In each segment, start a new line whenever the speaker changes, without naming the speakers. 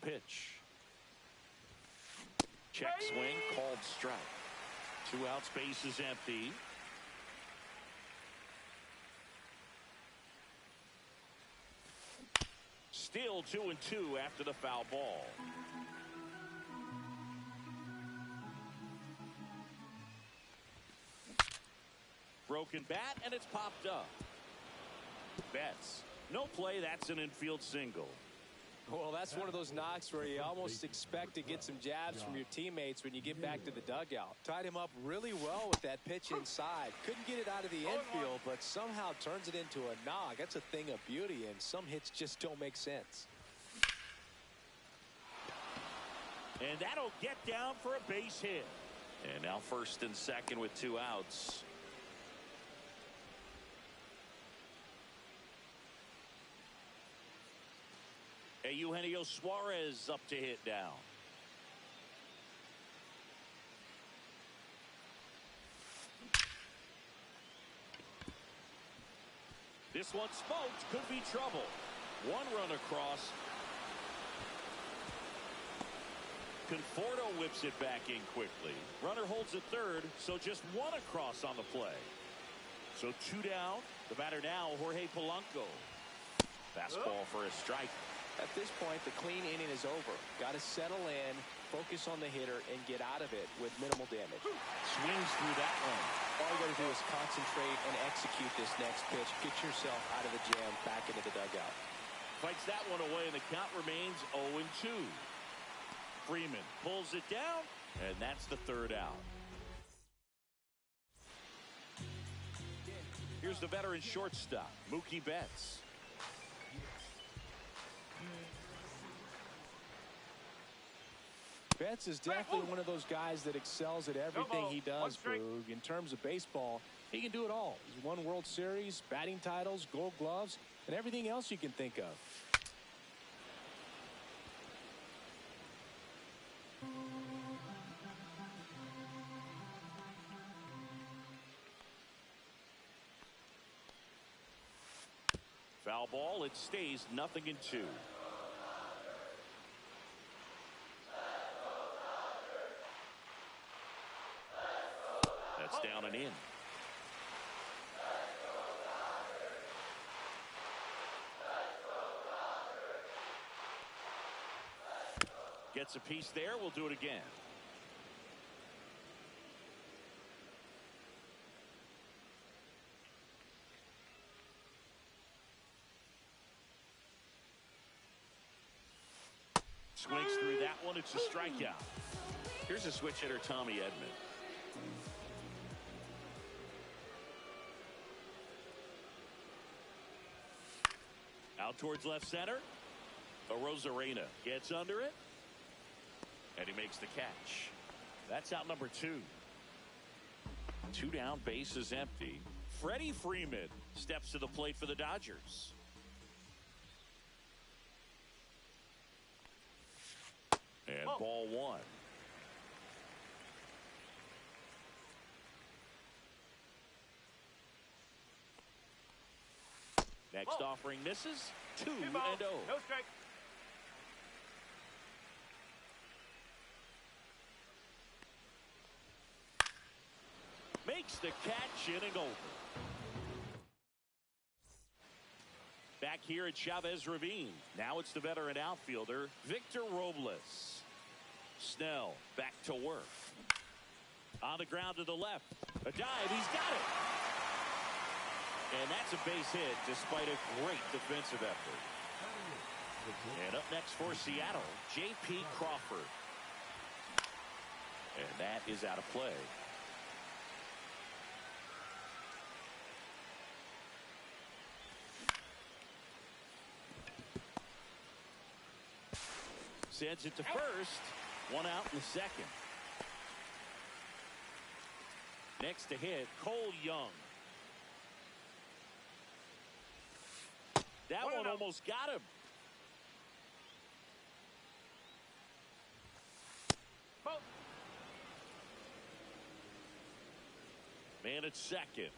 pitch. Check swing, called strike. 2 outs, base is empty. Still 2-2 after the foul ball. Broken bat, and it's popped up. Betts, no play, that's an infield single.
Well, that's one of those knocks where you almost expect to get some jabs from your teammates when you get back to the dugout. Tied him up really well with that pitch inside. Couldn't get it out of the infield, but somehow turns it into a knock. That's a thing of beauty, and some hits just don't make sense.
And that'll get down for a base hit. And now first and second with 2 outs. Eugenio Suarez up to hit down. This one smoked, could be trouble. 1 run across. Conforto whips it back in quickly. Runner holds at third, so just 1 across on the play. So 2 down. The batter now, Jorge Polanco. Fastball for a strike.
At this point, the clean inning is over. Got to settle in, focus on the hitter, and get out of it with minimal damage.
Swings through that one.
All you got to do is concentrate and execute this next pitch. Get yourself out of the jam, back into the dugout.
Fights that one away, and the count remains 0-2. Freeman pulls it down, and that's the 3rd out. Here's the veteran shortstop, Mookie Betts.
Betts is definitely one of those guys that excels at everything he does, Boog. In terms of baseball, he can do it all. He's won World Series, batting titles, Gold Gloves, and everything else you can think of.
Foul ball, it stays 0-2. That's down and in. Gets a piece there. We'll do it again. Swings through that one. It's a strikeout. Here's a switch hitter, Tommy Edman. Out towards left center. Arozarena gets under it. And he makes the catch. That's out number 2. 2 down, base is empty. Freddie Freeman steps to the plate for the Dodgers. And ball 1. Next offering misses. 2-0. No strike. Makes the catch, inning over. Back here at Chavez Ravine. Now it's the veteran outfielder, Victor Robles. Snell back to work. On the ground to the left. A dive. He's got it. And that's a base hit despite a great defensive effort. And up next for Seattle, J.P. Crawford. And that is out of play. Sends it to first. 1 out in the second. Next to hit, Cole Young. That one almost got him. Man at second.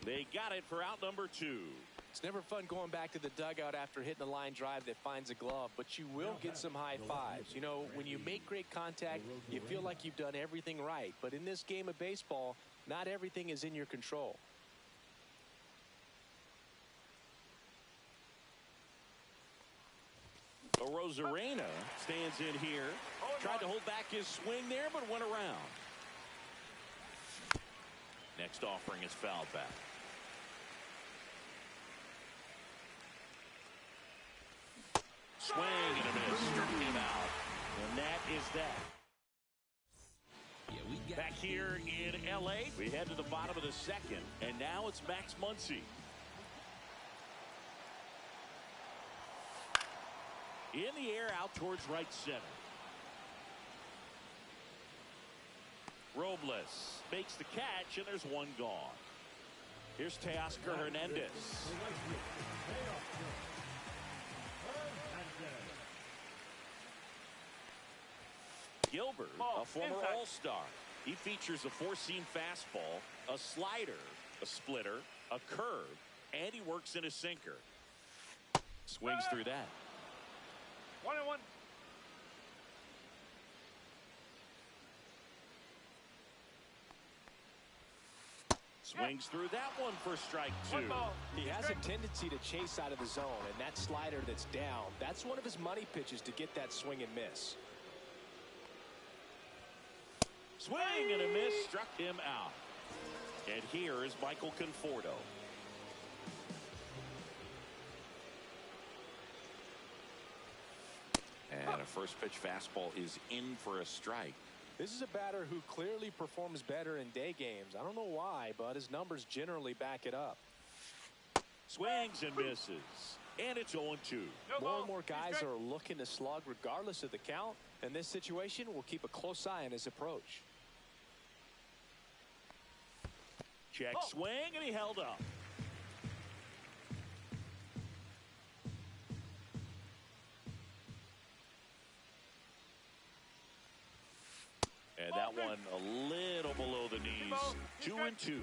They got it for out number 2.
It's never fun going back to the dugout after hitting a line drive that finds a glove, but you will get some high fives. You know, when you make great contact, you feel like you've done everything right. But in this game of baseball, not everything is in your control.
Arozarena stands in here. Tried to hold back his swing there, but went around. Next offering is fouled back. Swing and a miss. Struck him out. And that is that. Back here in L.A., we head to the bottom of the second, and now it's Max Muncy. In the air out towards right center. Robles makes the catch, and there's one gone. Here's Teoscar Hernandez. Gilbert, a former All-Star. He features a four-seam fastball, a slider, a splitter, a curve, and he works in a sinker. Swings through that.
1-1.
Swings through that one for strike two.
He has a tendency to chase out of the zone, and that slider that's down, that's one of his money pitches to get that swing and miss.
Swing and a miss, struck him out. And here is Michael Conforto. And a first pitch fastball is in for a strike.
This is a batter who clearly performs better in day games. I don't know why, but his numbers generally back it up.
Swings and misses. And it's 0-2.
More and more guys are looking to slug regardless of the count. In this situation, we'll keep a close eye on his approach.
Check swing, and he held up. And that one a little below the knees. 2-2.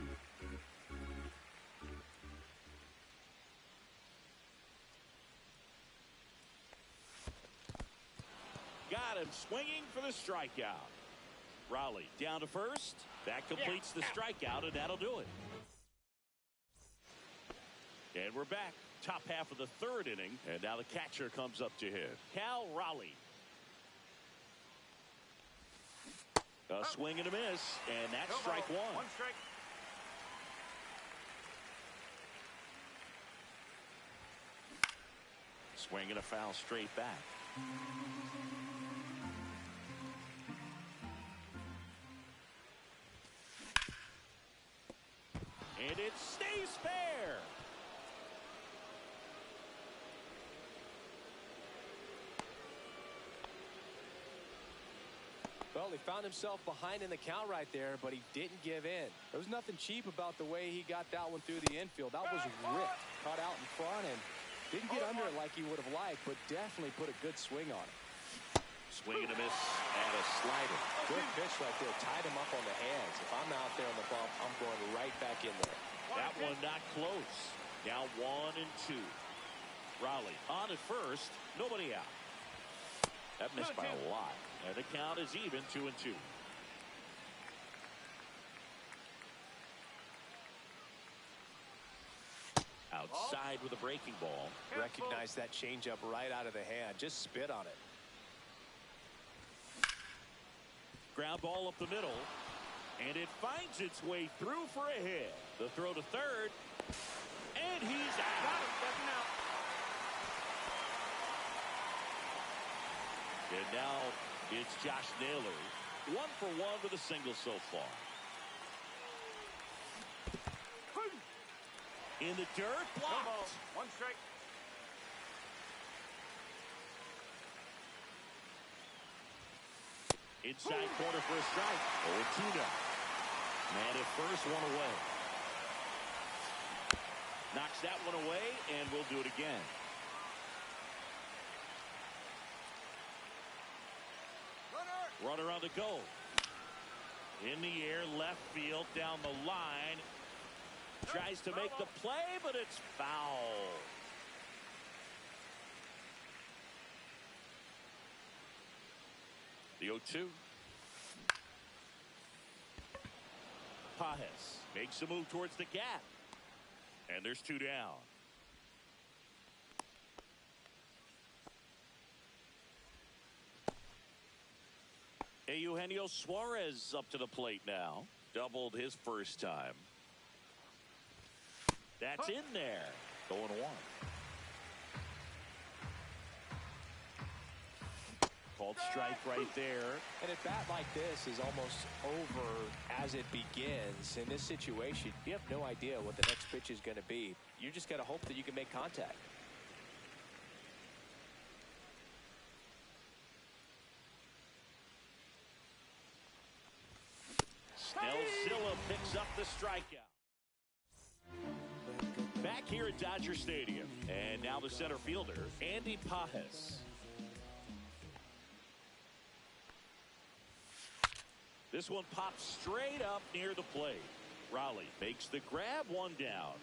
Got him swinging for the strikeout. Raleigh down to first. That completes the strikeout, and that'll do it. And we're back. Top half of the third inning. And now the catcher comes up to hit. Cal Raleigh. A swing and a miss, and that's strike one.
One strike.
Swing and a foul straight back. And it stays fair.
Well, he found himself behind in the count right there, but he didn't give in. There was nothing cheap about the way he got that one through the infield. That was ripped, caught out in front, and didn't get under it like he would have liked, but definitely put a good swing on it.
Swing and a miss and a slider.
Good pitch right there. Tied him up on the hands. If I'm out there on the bump, I'm going right back in there.
That one not close. Now 1-2. Raleigh on at first. Nobody out. That missed by a lot. And the count is even, 2-2. Outside with a breaking ball.
Recognize that changeup right out of the hand. Just spit on it.
Ground ball up the middle. And it finds its way through for a hit. The throw to third. And he's out. And now it's Josh Naylor. 1 for 1 with a single so far. In the dirt, blocked.
One strike.
Inside corner for a strike. 0-2 now. Man at first, one away. Knocks that one away, and we'll do it again. Runner on the go. In the air, left field, down the line. Tries to make the play, but it's foul. The 0-2. Pajes makes a move towards the gap. And there's 2 down. Eugenio Suarez up to the plate now. Doubled his first time. That's in there. 0-1. Called strike right there.
And a bat like this is almost over as it begins. In this situation, you have no idea what the next pitch is going to be. You just got to hope that you can make contact.
Snellzilla picks up the strikeout. Back here at Dodger Stadium. And now the center fielder, Andy Pajes. This one pops straight up near the plate. Raleigh makes the grab, 1 down.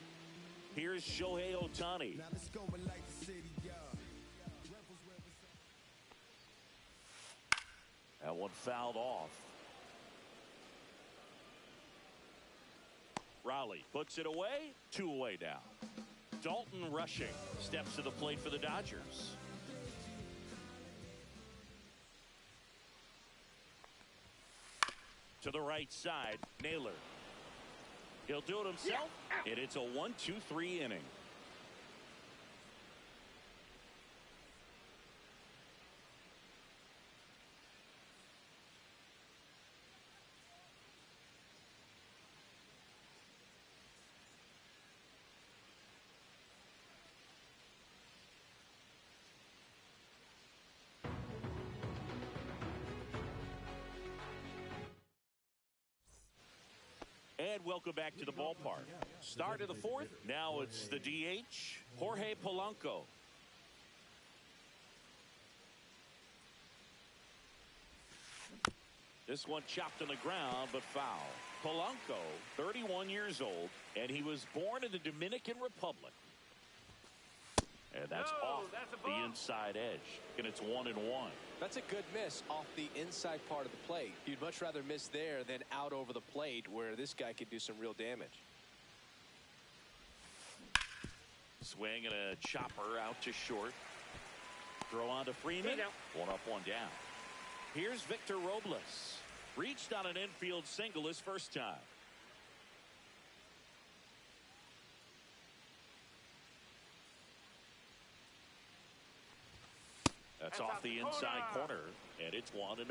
Here's Shohei Ohtani. That one fouled off. Raleigh puts it away. 2 away now. Dalton Rushing steps to the plate for the Dodgers. To the right side, Naylor. He'll do it himself, and it's a 1-2-3 inning. And welcome back to the ballpark. Start of the 4th. Now it's the DH, Jorge Polanco. This one chopped on the ground, but foul. Polanco, 31 years old, and he was born in the Dominican Republic. And that's off the inside edge, and it's 1-1.
That's a good miss off the inside part of the plate. You'd much rather miss there than out over the plate where this guy could do some real damage.
Swing and a chopper out to short. Throw on to Freeman. 1 up, 1 down. Here's Victor Robles. Reached on an infield single his first time. That's off the inside corner, and it's 1-0.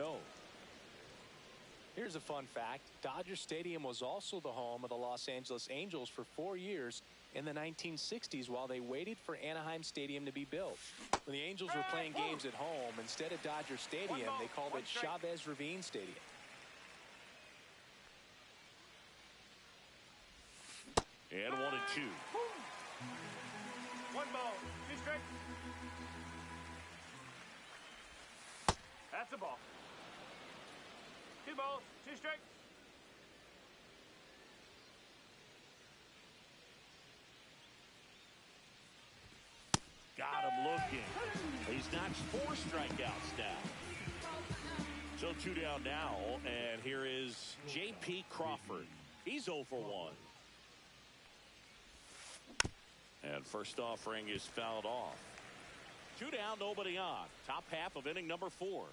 Here's a fun fact. Dodger Stadium was also the home of the Los Angeles Angels for 4 years in the 1960s while they waited for Anaheim Stadium to be built. When the Angels were playing games at home, instead of Dodger Stadium, they called it Chavez Ravine Stadium.
And 1-2.
1 ball, 2 strikes. That's a ball. 2 balls, 2 strikes.
Got him looking. He's notched 4 strikeouts now. So 2 down now, and here is J.P. Crawford. He's 0 for 1. And first offering is fouled off. 2 down, nobody on. Top half of inning number 4.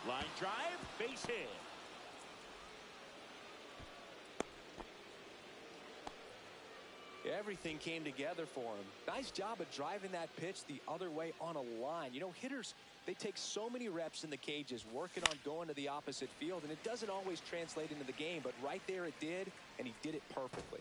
Line drive, base hit.
Everything came together for him. Nice job of driving that pitch the other way on a line. You know, hitters, they take so many reps in the cages working on going to the opposite field, and it doesn't always translate into the game, but right there it did, and he did it perfectly.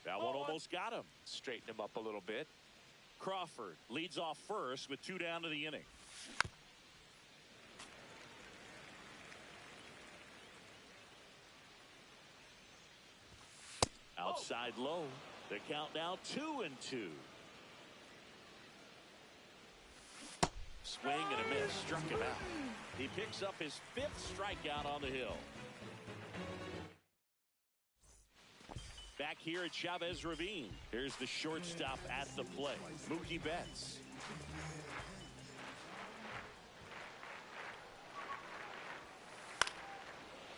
That one almost got him.
Straighten him up a little bit.
Crawford leads off first with 2 down to the inning. Outside low. The count now 2-2. Swing and a miss. Struck him out. He picks up his 5th strikeout on the hill. Back here at Chavez Ravine. Here's the shortstop at the plate, Mookie Betts.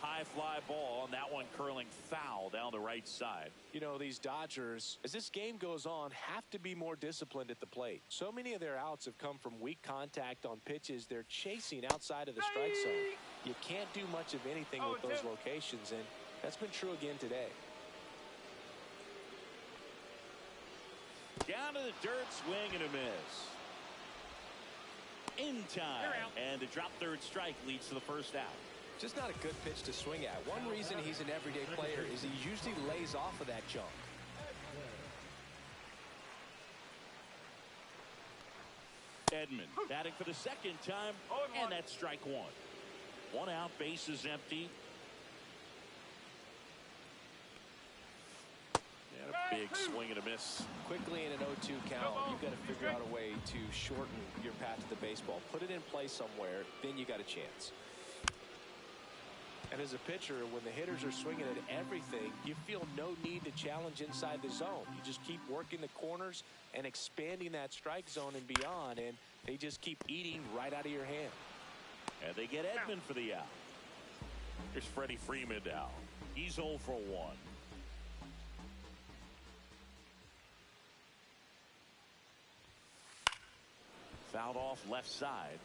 High fly ball, and that one curling foul down the right side.
You know, these Dodgers, as this game goes on, have to be more disciplined at the plate. So many of their outs have come from weak contact on pitches they're chasing outside of the strike zone. You can't do much of anything with those locations, and that's been true again today.
Down to the dirt, swing and a miss. In time, and the drop third strike leads to the first out.
Just not a good pitch to swing at. One reason he's an everyday player is he usually lays off of that jump.
Edman batting for the 2nd time, and that's strike 1. 1 out, bases empty. And a big swing and a miss.
Quickly in an 0-2 count, you've got to figure out a way to shorten your path to the baseball. Put it in play somewhere, then you got a chance. And as a pitcher, when the hitters are swinging at everything, you feel no need to challenge inside the zone. You just keep working the corners and expanding that strike zone and beyond, and they just keep eating right out of your hand.
And they get Edman for the out. Here's Freddie Freeman now. He's 0 for 1. Fouled off left side.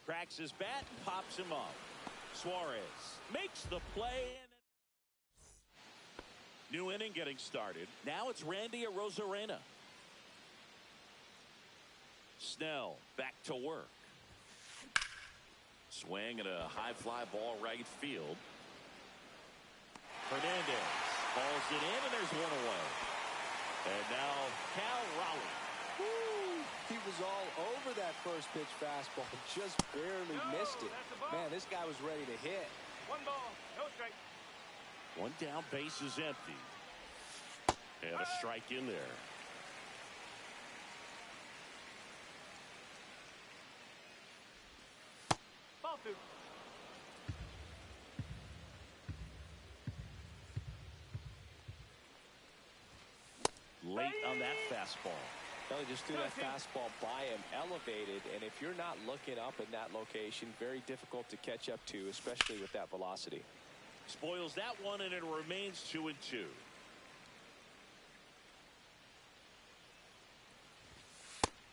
Cracks his bat and pops him up. Suarez makes the play. New inning getting started. Now it's Randy Arozarena. Snell back to work. Swing and a high fly ball right field. Hernandez balls it in, and there's one away. And now Cal Raleigh.
Woo! He was all over that first pitch fastball, just barely missed it. Man, this guy was ready to hit.
1 ball, no strike.
1 down, base is empty. And a strike in there.
Ball 2.
Late on that fastball.
Well, he just threw that fastball by him, elevated, and if you're not looking up in that location, very difficult to catch up to, especially with that velocity.
Spoils that one, and it remains 2-2.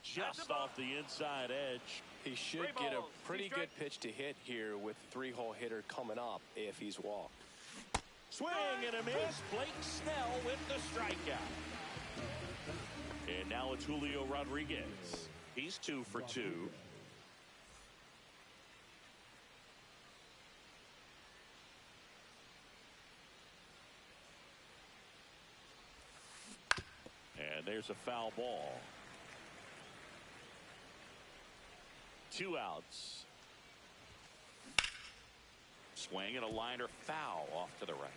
Just off the inside edge.
He should get a pretty good pitch to hit here with the 3-hole hitter coming up if he's walked.
Swing and a miss. Blake Snell with the strikeout. And now it's Julio Rodriguez. He's 2 for 2. And there's a foul ball. 2 outs. Swing and a liner foul off to the right.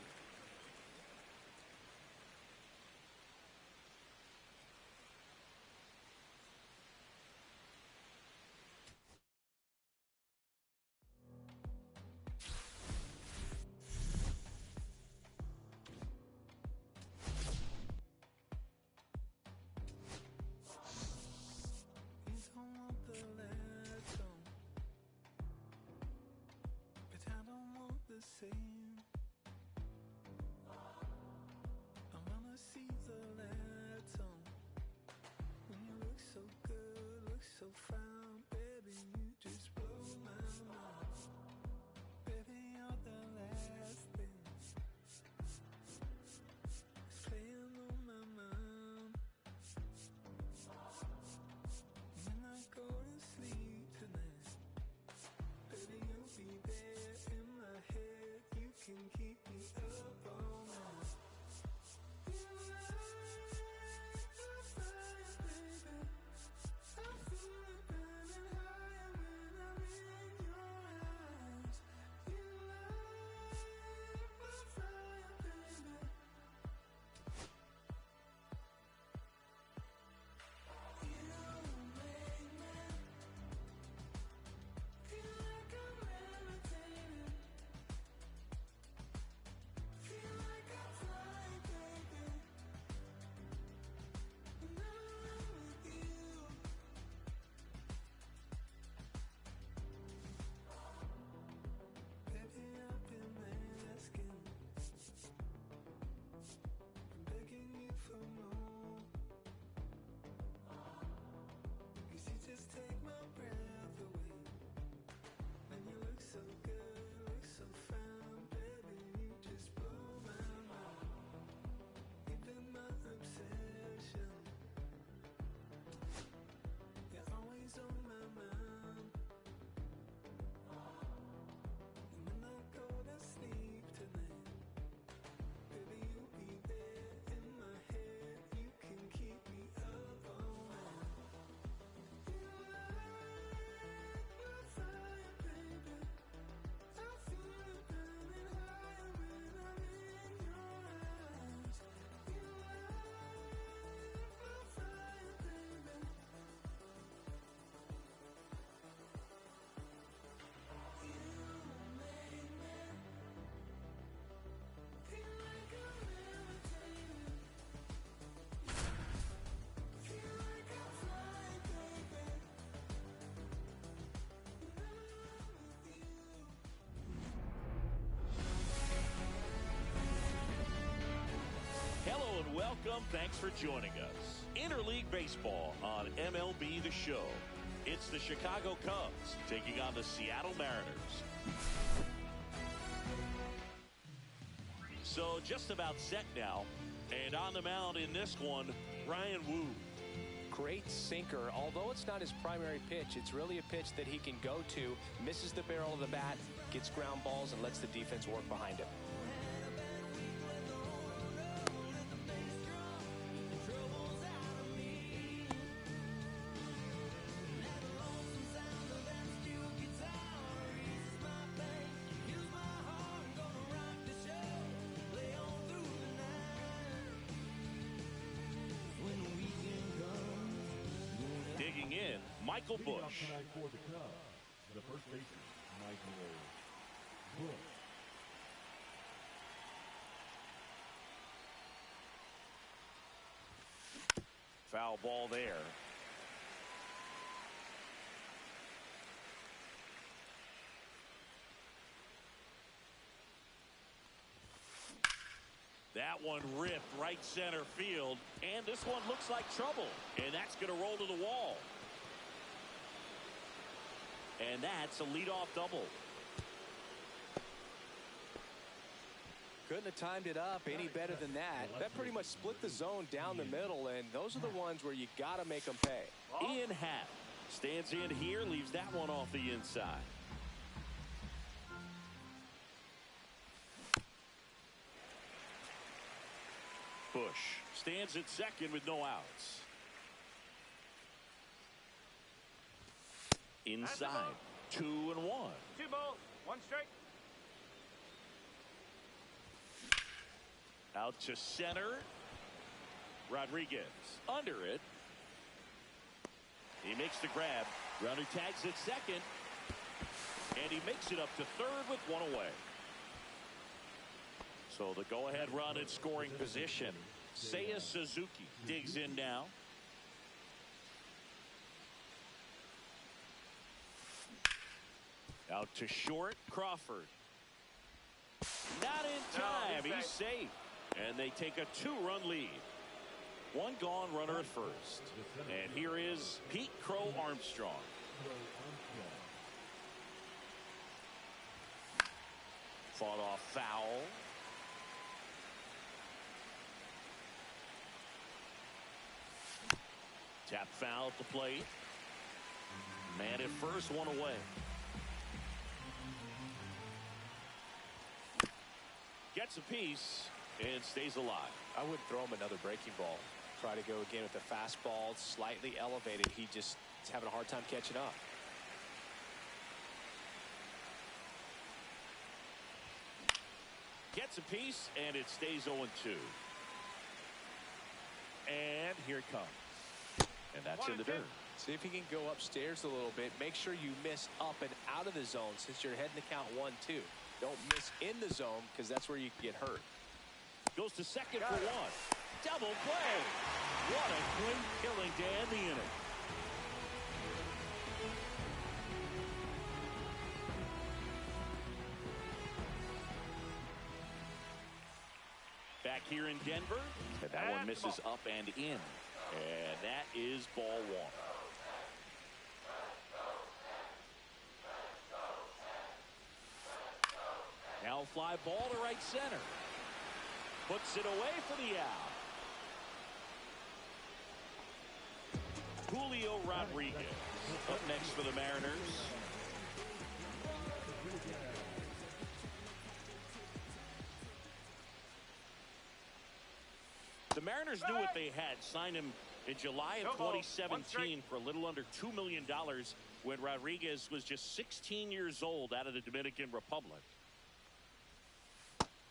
Hello and welcome. Thanks for joining us. Interleague Baseball on MLB The Show. It's the Chicago Cubs taking on the Seattle Mariners. So just about set now. And on the mound in this one, Bryan Woo.
Great sinker. Although it's not his primary pitch, it's really a pitch that he can go to, misses the barrel of the bat, gets ground balls, and lets the defense work behind him.
Digging in, Michael Busch.
For the Cubs, the first baseman, Michael Busch.
Foul ball there. That one ripped right center field, and this one looks like trouble, and that's going to roll to the wall. And that's a leadoff double.
Couldn't have timed it up any better than that. That pretty much split the zone down the middle, and those are the ones where you got to make them pay.
Ian Happ stands in here, leaves that one off the inside. Busch stands at second with no outs. Inside, 2-1.
2 balls, 1 strike.
Out to center. Rodriguez under it. He makes the grab. Runner tags at second. And he makes it up to third with one away. So the go-ahead run in scoring position. Seiya Suzuki digs in now. Out to short, Crawford. Not in time. He's safe. And they take a 2-run lead. One gone runner at first. And here is Pete Crow Armstrong. Fought off foul. Tap foul at the plate. Man at first, one away. Gets a piece and stays alive.
I wouldn't throw him another breaking ball. Try to go again with the fastball, slightly elevated. He just is having a hard time catching up.
Gets a piece and it stays 0-2. And here it comes. And that's in the dirt.
See if he can go upstairs a little bit. Make sure you miss up and out of the zone since you're heading to count 1-2. Don't miss in the zone because that's where you can get hurt.
Goes to second for one. Double play. What a great killing to end the inning. Back here in Denver. And that one misses up and in. And that is ball one. Now fly ball to right center. Puts it away for the out. Julio Rodriguez up next for the Mariners. The Mariners knew what they had. Signed him in July of 2017 for a little under $2 million when Rodriguez was just 16 years old out of the Dominican Republic.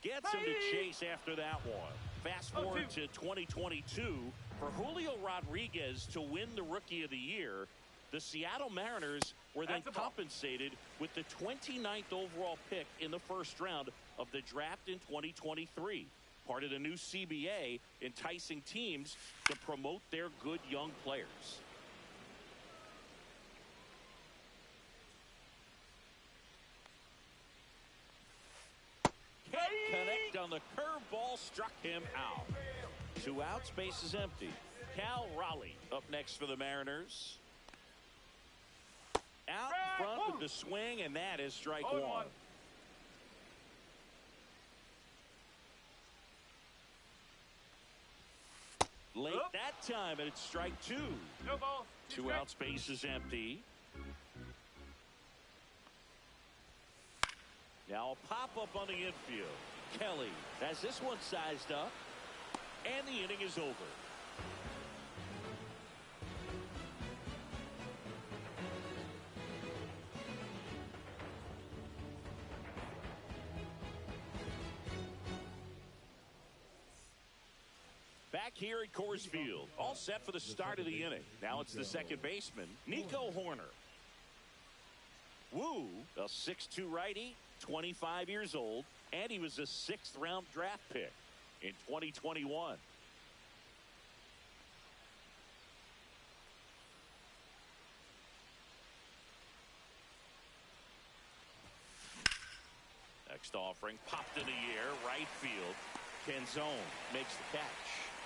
Gets him to chase after that one. Fast forward to 2022. For Julio Rodriguez to win the Rookie of the Year, the Seattle Mariners were then compensated with the 29th overall pick in the first round of the draft in 2023. Part of the new CBA, enticing teams to promote their good young players. Can't connect on the curveball, struck him out. 2 outs, base is empty. Cal Raleigh up next for the Mariners. Out front with the swing, and that is strike one. Late that time, and it's strike two.
No ball.
2 outs, base is empty. Now a pop-up on the infield. Kelly has this one sized up, and the inning is over. Back here at Coors Field, all set for the start of the inning. Now it's the second baseman, Nico Hoerner. Woo, a 6'2" righty, 25 years old, and he was a 6th round draft pick in 2021. Next offering, popped in the air, right field. Canzone makes the catch.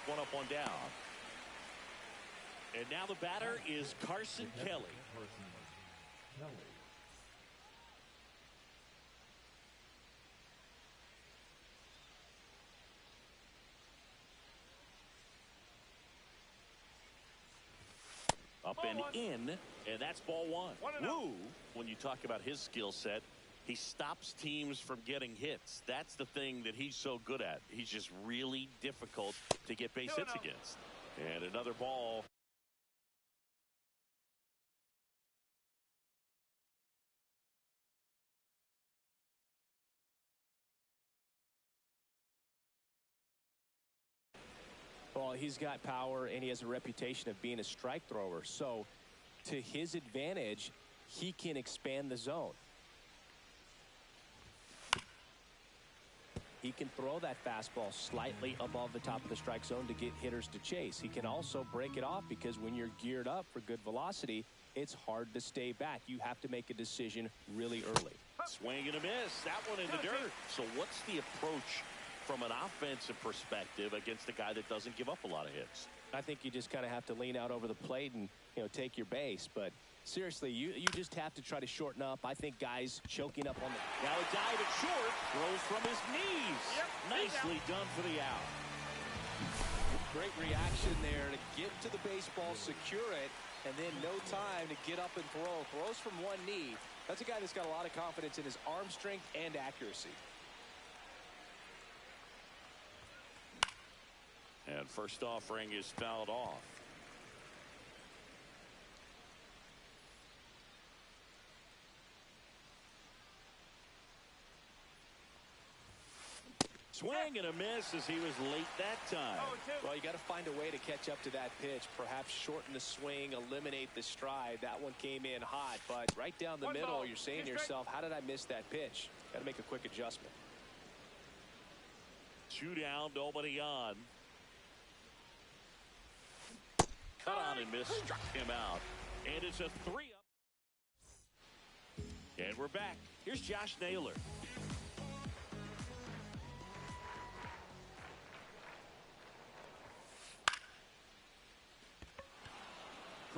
1 up, 1 down. And now the batter is Carson Kelly. Up and in, and that's ball one. Woo, when you talk about his skill set, he stops teams from getting hits. That's the thing that he's so good at. He's just really difficult to get base hits against. And another ball.
Well, he's got power, and he has a reputation of being a strike thrower. So, to his advantage, he can expand the zone. He can throw that fastball slightly above the top of the strike zone to get hitters to chase. He can also break it off because when you're geared up for good velocity, it's hard to stay back. You have to make a decision really early.
Swing and a miss. That one in the dirt. So what's the approach from an offensive perspective against a guy that doesn't give up a lot of hits?
I think you just kind of have to lean out over the plate and, take your base. But seriously, you just have to try to shorten up. I think guys choking up on the...
Now a dive at short. Throws from his knees. Nicely done for the out.
Great reaction there to get to the baseball, secure it, and then no time to get up and throw. Throws from one knee. That's a guy that's got a lot of confidence in his arm strength and accuracy.
And first offering is fouled off. Swing and a miss as he was late that time.
Well, you got to find a way to catch up to that pitch. Perhaps shorten the swing, eliminate the stride. That one came in hot, but right down the middle, you're saying to yourself, how did I miss that pitch? Got to make a quick adjustment.
2 down, nobody on. Cut on and miss, struck him out. And it's a 3-up. And we're back. Here's Josh Naylor.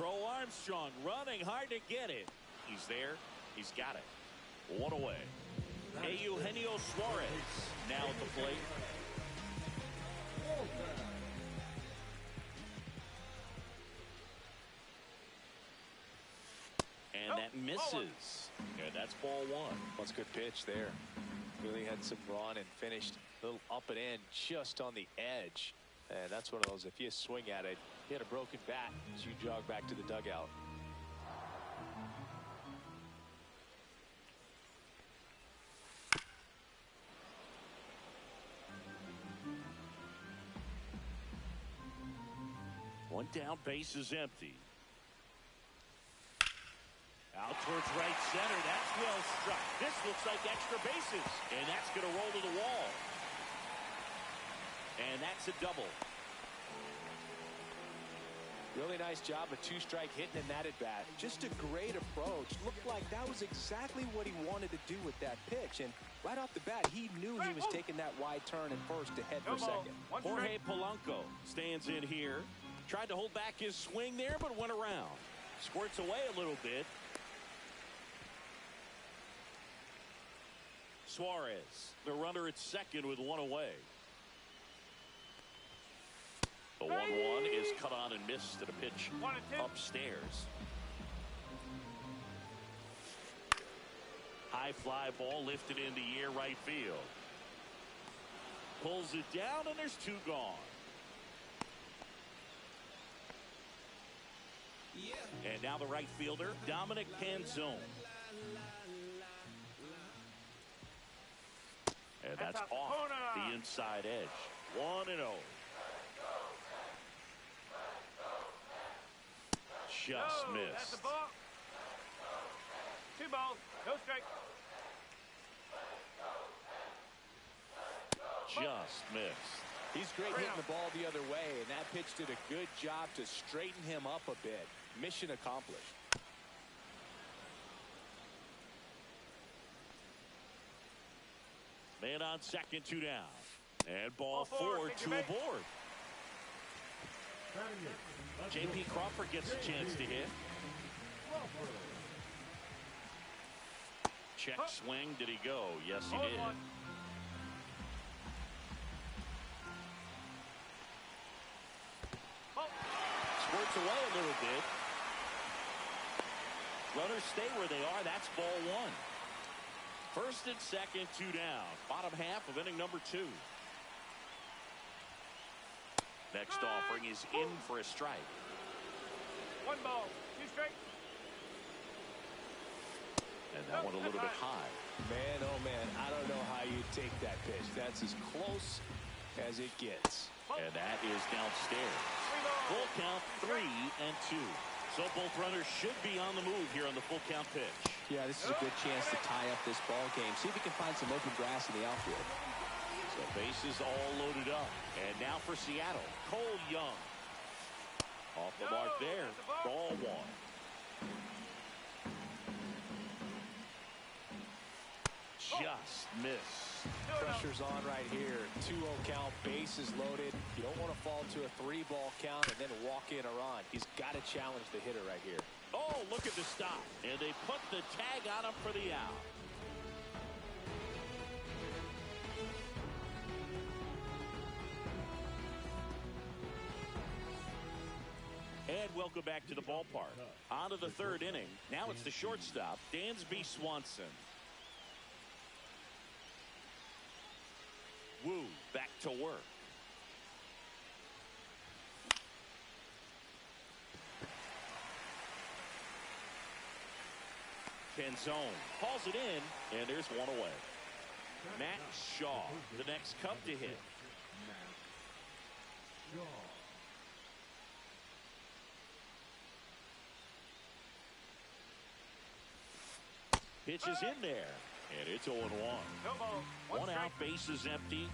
Crow Armstrong running hard to get it. He's there. He's got it. One away. Eugenio Suarez now at the plate. And that misses. And that's ball one.
That's a good pitch there. Really had some run and finished a little up and in just on the edge. And that's one of those, if you swing at it, you had a broken bat as you jog back to the dugout.
One down, base is empty. Out towards right center. That's well struck. This looks like extra bases. And that's going to roll to the wall. And that's a double.
Really nice job of two-strike hitting in that at bat. Just a great approach. Looked like that was exactly what he wanted to do with that pitch. And right off the bat, he knew he was taking that wide turn at first to head for second.
Jorge Polanco stands in here. Tried to hold back his swing there, but went around. Squirts away a little bit. Suarez, the runner at second with one away. The 1-1 is cut on and missed at a pitch upstairs. High fly ball lifted in the air right field. Pulls it down and there's two gone. And now the right fielder, Dominic Canzone. And that's off the inside edge. 1-0. Just missed.
That's the ball. 2 balls, no strike.
Just missed.
He's great hitting the ball the other way, and that pitch did a good job to straighten him up a bit. Mission accomplished.
Man on second, 2 down. And ball 4, 2 aboard. J.P. Crawford gets a chance to hit. Check swing. Did he go? Yes, he did. Squirts away a little bit. Runners stay where they are. That's ball 1. First and second, 2 down. Bottom half of inning number 2. Next offering is in for a strike.
1 ball, 2 strikes.
And that one a little bit high.
Man, oh man, I don't know how you take that pitch. That's as close as it gets.
And that is downstairs. Full count, 3-2. So both runners should be on the move here on the full count pitch.
Yeah, this is a good chance to tie up this ball game. See if he can find some open grass in the outfield.
So bases all loaded up. And now for Seattle, Cole Young. Off the mark there. Ball 1. Just missed.
Pressure's on right here. 2-0 count, bases loaded. You don't want to fall to a 3-ball count and then walk in a run. He's got to challenge the hitter right here.
Oh, look at the stop. And they put the tag on him for the out. And welcome back to the ballpark. On to the 3rd inning. Now it's the shortstop, Dansby Swanson. Wu back to work. Canzone hauls it in, and there's one away. Matt Shaw, the next Cub to hit. Pitch is in there, and it's 0-1. 1 out, base is empty.